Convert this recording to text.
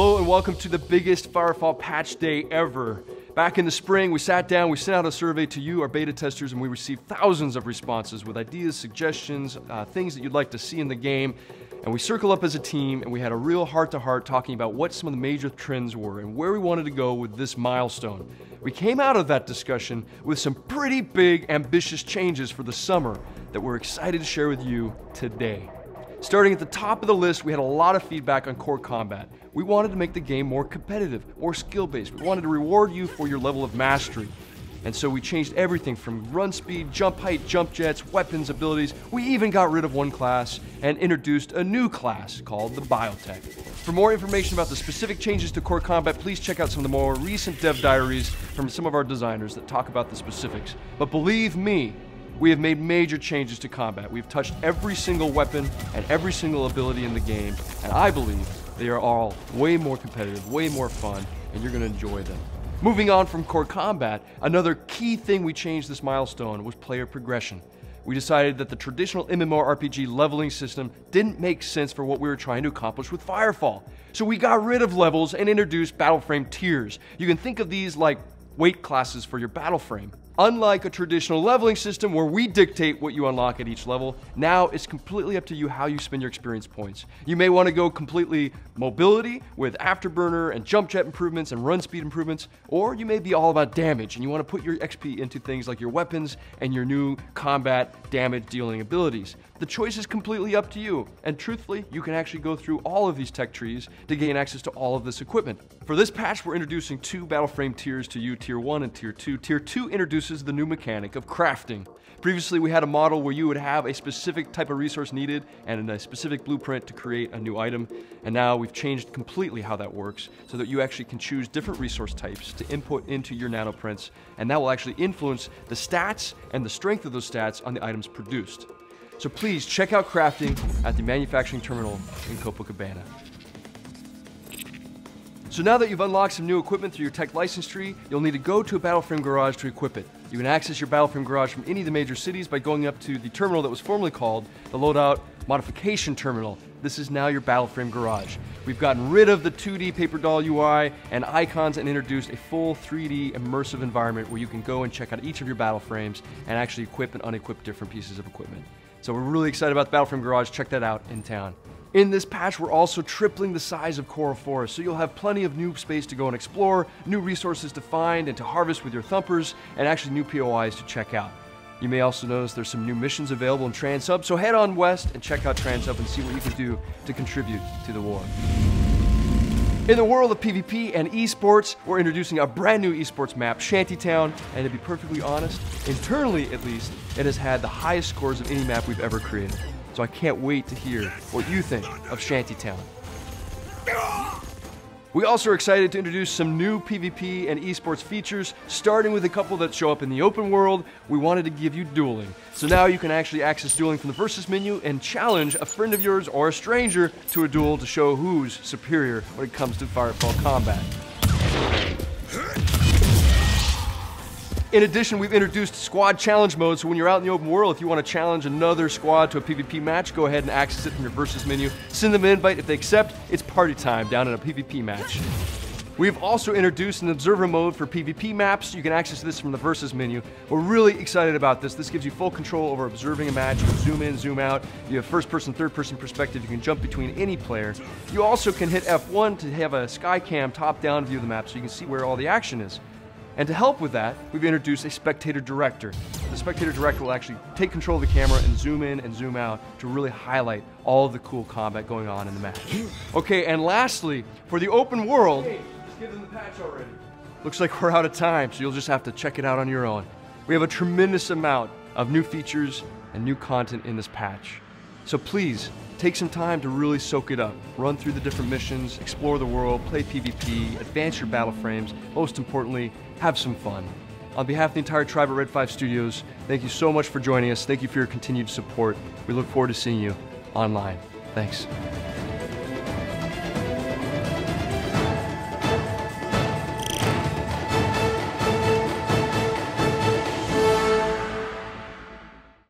Hello and welcome to the biggest Firefall patch day ever. Back in the spring, we sat down, we sent out a survey to you, our beta testers, and we received thousands of responses with ideas, suggestions, things that you'd like to see in the game. And we circled up as a team and we had a real heart-to-heart talking about what some of the major trends were and where we wanted to go with this milestone. We came out of that discussion with some pretty big, ambitious changes for the summer that we're excited to share with you today. Starting at the top of the list, we had a lot of feedback on core combat. We wanted to make the game more competitive, more skill-based. We wanted to reward you for your level of mastery. And so we changed everything from run speed, jump height, jump jets, weapons, abilities. We even got rid of one class and introduced a new class called the Biotech. For more information about the specific changes to core combat, please check out some of the more recent dev diaries from some of our designers that talk about the specifics. But believe me, we have made major changes to combat. We've touched every single weapon and every single ability in the game, and I believe they are all way more competitive, way more fun, and you're going to enjoy them. Moving on from core combat, another key thing we changed this milestone was player progression. We decided that the traditional MMORPG leveling system didn't make sense for what we were trying to accomplish with Firefall. So we got rid of levels and introduced Battleframe tiers. You can think of these like weight classes for your Battleframe. Unlike a traditional leveling system where we dictate what you unlock at each level, now it's completely up to you how you spend your experience points. You may want to go completely mobility with afterburner and jump jet improvements and run speed improvements, or you may be all about damage and you want to put your XP into things like your weapons and your new combat damage dealing abilities. The choice is completely up to you, and truthfully, you can actually go through all of these tech trees to gain access to all of this equipment. For this patch, we're introducing two Battleframe tiers to you, Tier 1 and Tier 2. Tier 2 introduces the new mechanic of crafting. Previously, we had a model where you would have a specific type of resource needed and a specific blueprint to create a new item, and now we've changed completely how that works so that you actually can choose different resource types to input into your nanoprints, and that will actually influence the stats and the strength of those stats on the items produced. So please check out crafting at the manufacturing terminal in Copacabana. So now that you've unlocked some new equipment through your tech license tree, you'll need to go to a Battleframe Garage to equip it. You can access your Battleframe Garage from any of the major cities by going up to the terminal that was formerly called the Loadout Modification Terminal. This is now your Battleframe Garage. We've gotten rid of the 2D paper doll UI and icons and introduced a full 3D immersive environment where you can go and check out each of your Battleframes and actually equip and unequip different pieces of equipment. So we're really excited about the Battleframe Garage. Check that out in town. In this patch, we're also tripling the size of Coral Forest, so you'll have plenty of new space to go and explore, new resources to find and to harvest with your thumpers, and actually new POIs to check out. You may also notice there's some new missions available in Transhub, so head on west and check out Transhub and see what you can do to contribute to the war. In the world of PvP and esports, we're introducing a brand new esports map, Shantytown, and to be perfectly honest, internally at least, it has had the highest scores of any map we've ever created. So I can't wait to hear what you think of Shantytown. We also are excited to introduce some new PvP and esports features, starting with a couple that show up in the open world. We wanted to give you Dueling. So now you can actually access Dueling from the Versus menu and challenge a friend of yours or a stranger to a duel to show who's superior when it comes to Firefall combat. In addition, we've introduced squad challenge mode, so when you're out in the open world, if you want to challenge another squad to a PvP match, go ahead and access it from your Versus menu. Send them an invite. If they accept, it's party time down in a PvP match. We've also introduced an observer mode for PvP maps. You can access this from the Versus menu. We're really excited about this. This gives you full control over observing a match. You can zoom in, zoom out. You have first-person, third-person perspective. You can jump between any player. You also can hit F1 to have a skycam top-down view of the map so you can see where all the action is. And to help with that, we've introduced a spectator director. The spectator director will actually take control of the camera and zoom in and zoom out to really highlight all of the cool combat going on in the match. Okay, and lastly, for the open world, hey, just give them the patch already. Looks like we're out of time, so you'll just have to check it out on your own. We have a tremendous amount of new features and new content in this patch. So please, take some time to really soak it up. Run through the different missions, explore the world, play PvP, advance your battle frames, most importantly, have some fun. On behalf of the entire tribe at Red 5 Studios, thank you so much for joining us. Thank you for your continued support. We look forward to seeing you online. Thanks.